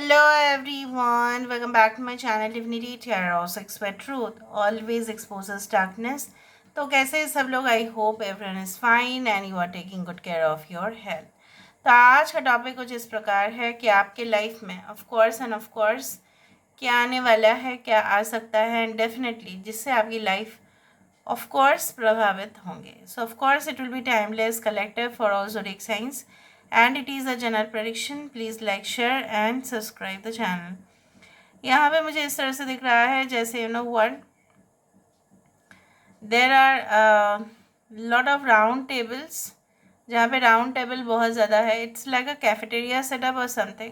Hello everyone, welcome back to my channel Divinity Tarot 6 where truth always exposes darkness. तो कैसे हैं सब लोग? I hope everyone is fine and you are taking good care of your health. तो आज का topic कुछ इस प्रकार है कि आपके लाइफ में of course and of course क्या आने वाला है, क्या आ सकता है एंड डेफिनेटली जिससे आपकी लाइफ ऑफ कोर्स प्रभावित होंगे. सो of course it will be timeless collective for all zodiac signs and it is a general prediction. Please like, share and subscribe the channel. यहाँ पे मुझे इस तरह से दिख रहा है जैसे you know what there are lot of round tables, जहाँ पे राउंड टेबल बहुत ज़्यादा है. It's like a cafeteria setup और समथिंग.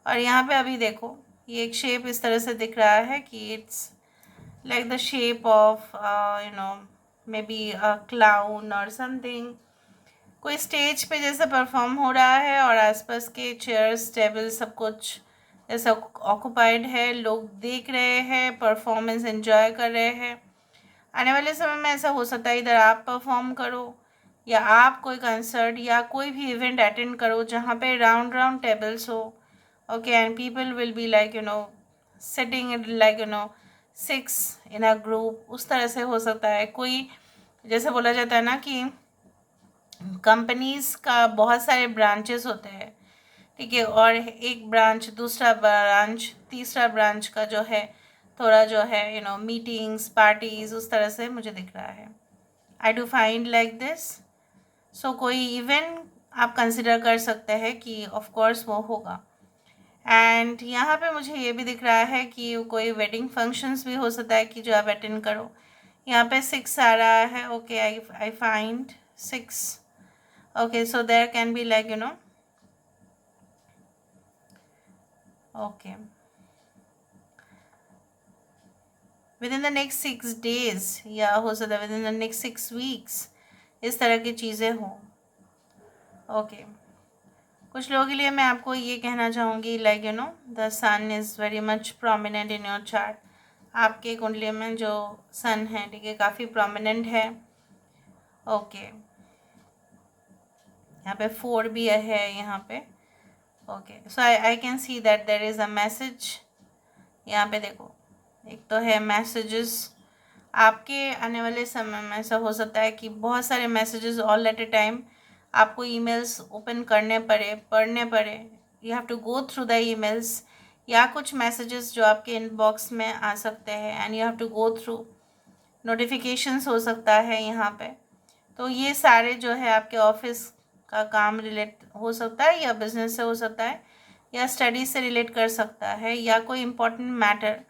और यहाँ पे अभी देखो ये एक शेप इस तरह से दिख रहा है कि it's like the shape of maybe a clown or something. कोई स्टेज पे जैसे परफॉर्म हो रहा है और आसपास के चेयर्स टेबल सब कुछ जैसा ऑक्यूपाइड है, लोग देख रहे हैं, परफॉर्मेंस एंजॉय कर रहे हैं. आने वाले समय में ऐसा हो सकता है इधर आप परफॉर्म करो या आप कोई कंसर्ट या कोई भी इवेंट अटेंड करो जहाँ पे राउंड राउंड टेबल्स हो. Okay, and people will be like sitting like 6 in a group. उस तरह से हो सकता है. कोई जैसे बोला जाता है ना कि कंपनीज का बहुत सारे ब्रांचेस होते हैं, ठीक है, और एक ब्रांच दूसरा ब्रांच तीसरा ब्रांच का जो है थोड़ा जो है मीटिंग्स पार्टीज उस तरह से मुझे दिख रहा है. I do find like this. So कोई इवेंट आप कंसिडर कर सकते हैं कि ऑफ कोर्स वो होगा. एंड यहाँ पे मुझे ये भी दिख रहा है कि कोई वेडिंग फंक्शंस भी हो सकता है कि जो आप अटेंड करो. यहाँ पे 6 आ रहा है. Okay, I find 6. Okay, so there can be like okay within the next 6 days या हो सकता है within the next 6 weeks इस तरह की चीज़ें हों. ओके, कुछ लोगों के लिए मैं आपको ये कहना चाहूँगी like the sun is very much prominent in your chart. आपके कुंडली में जो सन है, ठीक है, काफ़ी प्रोमिनेंट है. ओके, यहाँ पे 4 भी है यहाँ पे. Okay, so I can see that there is a message. यहाँ पे देखो एक तो है मैसेजेस. आपके आने वाले समय में ऐसा हो सकता है कि बहुत सारे messages all at a time आपको ईमेल्स ओपन करने पड़े, पढ़ने पड़े. You have to go through the emails या कुछ मैसेजेस जो आपके इनबॉक्स में आ सकते हैं and you have to go through. Notifications हो सकता है यहाँ पे. तो ये सारे जो है आपके ऑफिस का काम रिलेट हो सकता है या बिजनेस से हो सकता है या स्टडीज से रिलेट कर सकता है या कोई इम्पोर्टेंट मैटर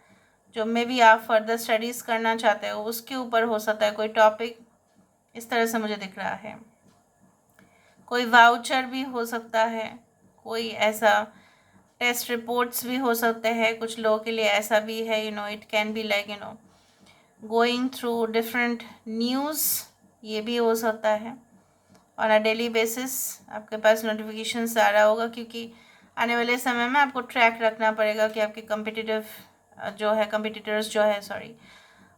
जो मे भी आप फर्दर स्टडीज़ करना चाहते हो उसके ऊपर हो सकता है कोई टॉपिक. इस तरह से मुझे दिख रहा है. कोई वाउचर भी हो सकता है, कोई ऐसा टेस्ट रिपोर्ट्स भी हो सकते हैं. कुछ लोगों के लिए ऐसा भी है it can be like going through different news. ये भी हो सकता है. ऑन अ डेली बेसिस आपके पास नोटिफिकेशंस आ रहा होगा क्योंकि आने वाले समय में आपको ट्रैक रखना पड़ेगा कि आपके कंपिटिटर्स जो है sorry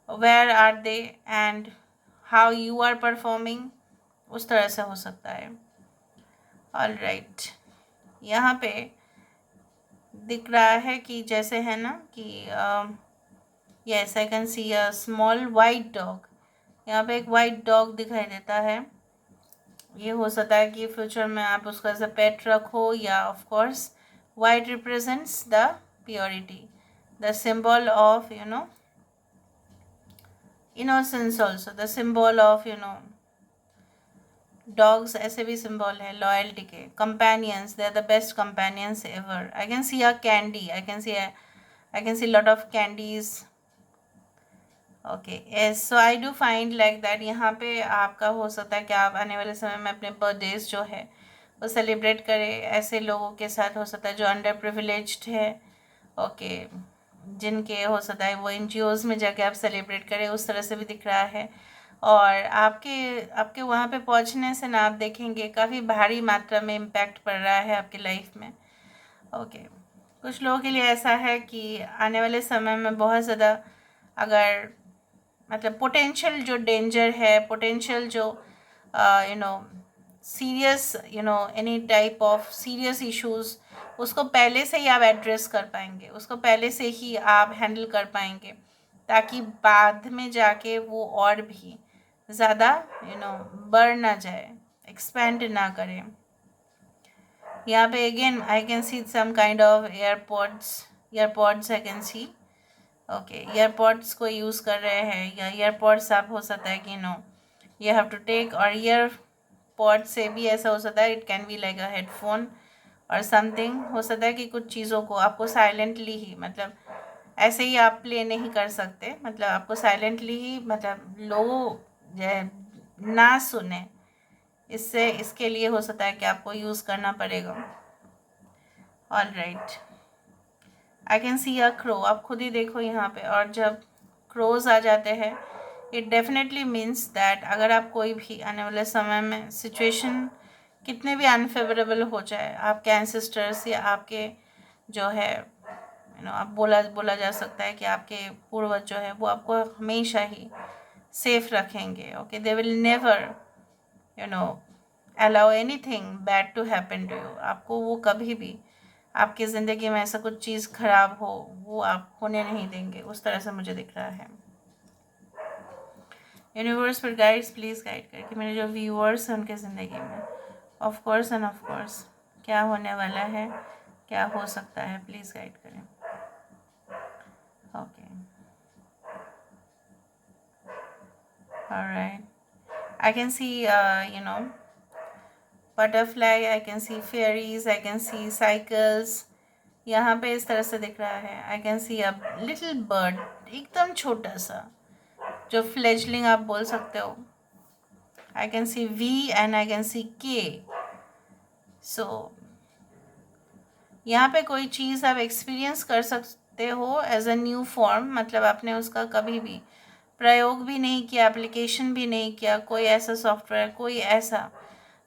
where are they and how you are performing. उस तरह से हो सकता है. ऑल राइट, यहाँ पे दिख रहा है कि जैसे है ना कि yes I can see a small white dog. यहाँ पे एक वाइट डॉग दिखाई देता है. ये हो सकता है कि फ्यूचर में आप उसका एज अ पेट रखो या of course white represents the purity, the symbol of innocence also, the symbol of dogs ऐसे भी सिंबल है लॉयल्टी के. Companions, they are the best companions ever. I can see a candy, I can see lot of candies. Okay yes, so I do find like that. यहाँ पे आपका हो सकता है कि आप आने वाले समय में अपने बर्थडेज जो है वो सेलिब्रेट करें ऐसे लोगों के साथ. हो सकता है जो अंडर प्रिविलेज्ड है, ओके, जिनके हो सकता है वो NGOs में जाके आप सेलिब्रेट करें. उस तरह से भी दिख रहा है. और आपके आपके वहाँ पे पहुँचने से ना आप देखेंगे काफ़ी भारी मात्रा में इम्पैक्ट पड़ रहा है आपकी लाइफ में. ओके, कुछ लोगों के लिए ऐसा है कि आने वाले समय में बहुत ज़्यादा अगर मतलब पोटेंशियल जो डेंजर है, पोटेंशियल जो serious any type of serious issues उसको पहले से ही आप एड्रेस कर पाएंगे, उसको पहले से ही आप हैंडल कर पाएंगे, ताकि बाद में जाके वो और भी ज़्यादा बढ़ ना जाए, एक्सपेंड ना करे। यहाँ पे again I can see some kind of AirPods I can see. Okay, EarPods को यूज़ कर रहे हैं, या ईयरपॉड्स आप हो सकता है कि यू हैव टू टेक, और ईयरपॉड से भी ऐसा हो सकता है, it can be like a headphone और समथिंग। हो सकता है कि कुछ चीज़ों को आपको साइलेंटली ही, मतलब ऐसे ही आप प्ले नहीं कर सकते, मतलब आपको साइलेंटली ही, मतलब लोग ना सुने, इसके लिए हो सकता है कि आपको यूज़ करना पड़ेगा। All right, I can see a crow, आप खुद ही देखो यहाँ पे, और जब क्रोज आ जाते हैं इट डेफिनेटली मीन्स दैट अगर आप कोई भी आने वाले समय में सिचुएशन कितने भी अनफेवरेबल हो जाए, आपके एंसेस्टर्स या आपके जो है आप बोला जा सकता है कि आपके पूर्वज जो है वो आपको हमेशा ही सेफ रखेंगे। Okay, they will never allow anything bad to happen to you. आपको वो कभी भी आपकी ज़िंदगी में ऐसा कुछ चीज़ खराब हो वो आप होने नहीं देंगे, उस तरह से मुझे दिख रहा है। यूनिवर्स पर गाइड्स प्लीज़ गाइड करें कि मेरे जो व्यूअर्स हैं उनके ज़िंदगी में of course and of course क्या होने वाला है, क्या हो सकता है, प्लीज़ गाइड करें। Okay, alright, I can see butterfly, I can see fairies, I can see cycles. यहाँ पे इस तरह से दिख रहा है, I can see a little bird, एकदम छोटा सा, जो फ्लेजलिंग आप बोल सकते हो। I can see V and I can see K. So यहाँ पे कोई चीज़ आप एक्सपीरियंस कर सकते हो एज अ न्यू फॉर्म, मतलब आपने उसका कभी भी प्रयोग भी नहीं किया, एप्लीकेशन भी नहीं किया, कोई ऐसा सॉफ्टवेयर, कोई ऐसा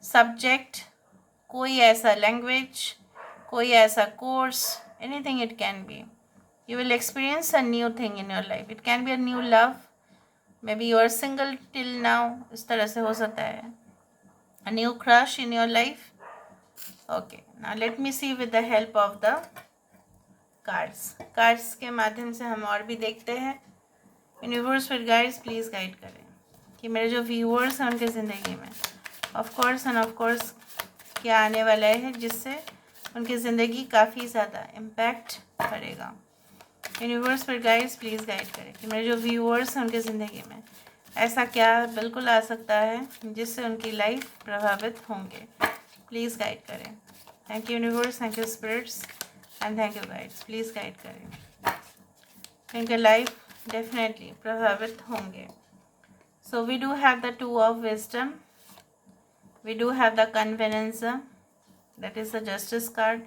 सब्जेक्ट, कोई ऐसा लैंग्वेज, कोई ऐसा course, anything it can be. You will experience a new thing in your life. It can be a new love. Maybe you are single till now. इस तरह से हो सकता है. A new crush in your life. Okay. Now let me see with the help of the cards. Cards के माध्यम से हम और भी देखते हैं. Universe with guides please guide करें कि मेरे जो viewers हैं उनके ज़िंदगी में of course and of course क्या आने वाला है जिससे उनकी ज़िंदगी काफ़ी ज़्यादा इम्पैक्ट करेगा। यूनिवर्स पर गाइड्स प्लीज़ गाइड करें कि मेरे जो व्यूअर्स हैं उनकी ज़िंदगी में ऐसा क्या बिल्कुल आ सकता है जिससे उनकी लाइफ प्रभावित होंगे। प्लीज़ गाइड करें। Thank you universe, thank you spirits and thank you guides, please guide करें। इनके लाइफ डेफिनेटली प्रभावित होंगे। So we do have the two of wisdom, we do have the convenience, that is the justice card.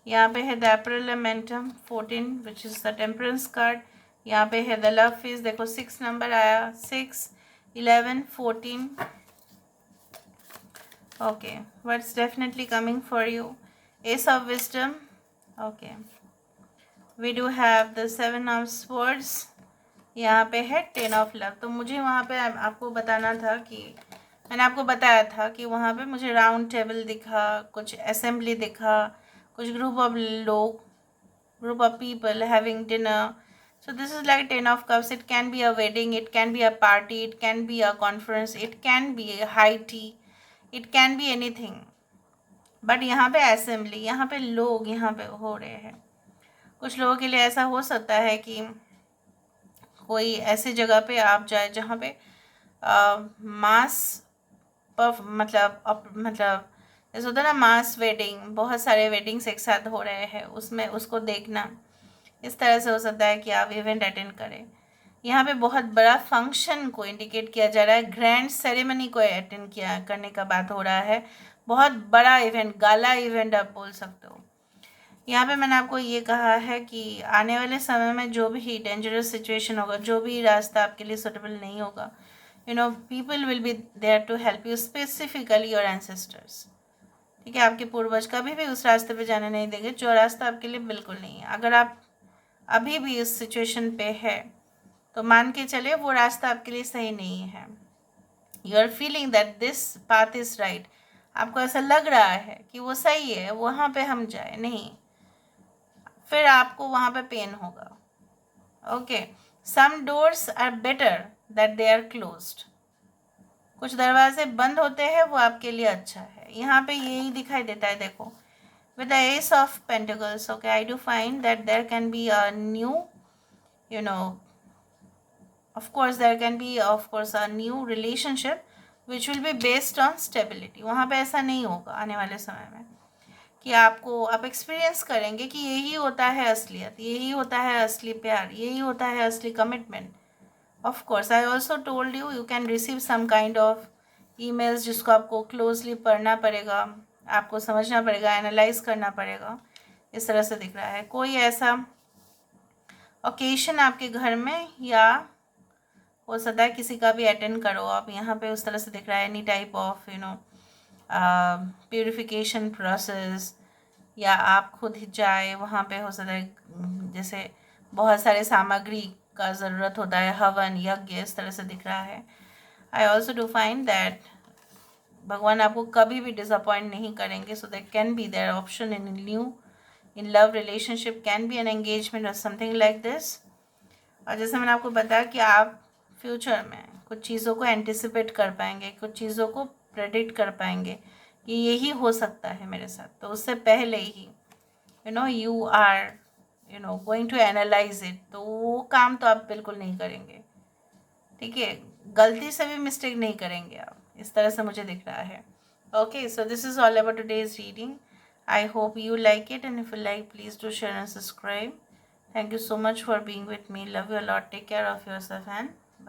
यहाँ पे है the एप्रिलमेंटम 14 which is the temperance card. यहाँ पे है द लव फीस, देखो 6 नंबर आया, 6, 11, 14। Okay, what's definitely coming for you, ace of wisdom. Okay, we do have the 7 of swords. यहाँ पे है 10 ऑफ लव। तो मुझे वहाँ पे आपको बताना था कि मैंने आपको बताया था कि वहाँ पे मुझे राउंड टेबल दिखा, कुछ असेंबली दिखा, कुछ ग्रुप ऑफ लोग, group of people having dinner. So this is like 10 of cups. It can be a wedding, it can be a party, it can be a conference, it can be a high tea, it can be anything. But यहाँ पे assembly, यहाँ पे लोग यहाँ पे हो रहे हैं। कुछ लोगों के लिए ऐसा हो सकता है कि कोई ऐसी जगह पे आप जाए जहाँ पे मास मतलब जैसे होता है ना मास वेडिंग, बहुत सारे वेडिंग्स एक साथ हो रहे हैं, उसमें उसको देखना, इस तरह से हो सकता है कि आप इवेंट अटेंड करें। यहाँ पे बहुत बड़ा फंक्शन को इंडिकेट किया जा रहा है, ग्रैंड सेरेमनी को अटेंड करने का बात हो रहा है, बहुत बड़ा इवेंट, गाला इवेंट आप बोल सकते हो। यहाँ पे मैंने आपको ये कहा है कि आने वाले समय में जो भी डेंजरस सिचुएशन होगा, जो भी रास्ता आपके लिए सुटेबल नहीं होगा, people will be there to help you, specifically your ancestors. ठीक है, आपके पूर्वज कभी भी उस रास्ते पे जाने नहीं देंगे जो रास्ता आपके लिए बिल्कुल नहीं है। अगर आप अभी भी इस सिचुएशन पे है तो मान के चले वो रास्ता आपके लिए सही नहीं है। You are feeling that this path is right, आपको ऐसा लग रहा है कि वो सही है, वहाँ पे हम जाए, नहीं, फिर आपको वहाँ पे पेन होगा. Okay. Some doors are better that they are closed. कुछ दरवाजे बंद होते हैं, वो आपके लिए अच्छा है. यहाँ पे यही दिखाई देता है, देखो. With the Ace of Pentacles, okay, I do find that there can be a new, you know, of course there can be of course a new relationship which will be based on stability. वहाँ पे ऐसा नहीं होगा आने वाले समय में कि आप एक्सपीरियंस करेंगे कि यही होता है असलियत, यही होता है असली प्यार, यही होता है असली commitment. Of course I also told you can receive some kind of emails जिसको आपको क्लोजली पढ़ना पड़ेगा, आपको समझना पड़ेगा, एनालाइज करना पड़ेगा. इस तरह से दिख रहा है. कोई ऐसा ओकेशन आपके घर में या हो सकता है किसी का भी अटेंड करो आप. यहाँ पे उस तरह से दिख रहा है any type of purification process, या आप खुद ही जाए वहाँ पे. हो सकता है जैसे बहुत सारे सामग्री का ज़रूरत होता है, हवन यज्ञ, इस तरह से दिख रहा है. I also do find that भगवान आपको कभी भी डिसअपॉइंट नहीं करेंगे. So that can be there option in new in love relationship, can be an engagement और समथिंग लाइक दिस. और जैसे मैंने आपको बताया कि आप फ्यूचर में कुछ चीज़ों को एंटिसिपेट कर पाएंगे, कुछ चीज़ों को प्रेडिक्ट कर पाएंगे कि यही हो सकता है मेरे साथ. तो उससे पहले ही you are going to analyse it. तो वो काम तो आप बिल्कुल नहीं करेंगे, ठीक है. गलती से भी मिस्टेक नहीं करेंगे आप. इस तरह से मुझे दिख रहा है. Okay, so this is all about today's reading. I hope you like it, and if you like, please do share and subscribe. Thank you so much for being with me. Love you a lot. Take care of yourself and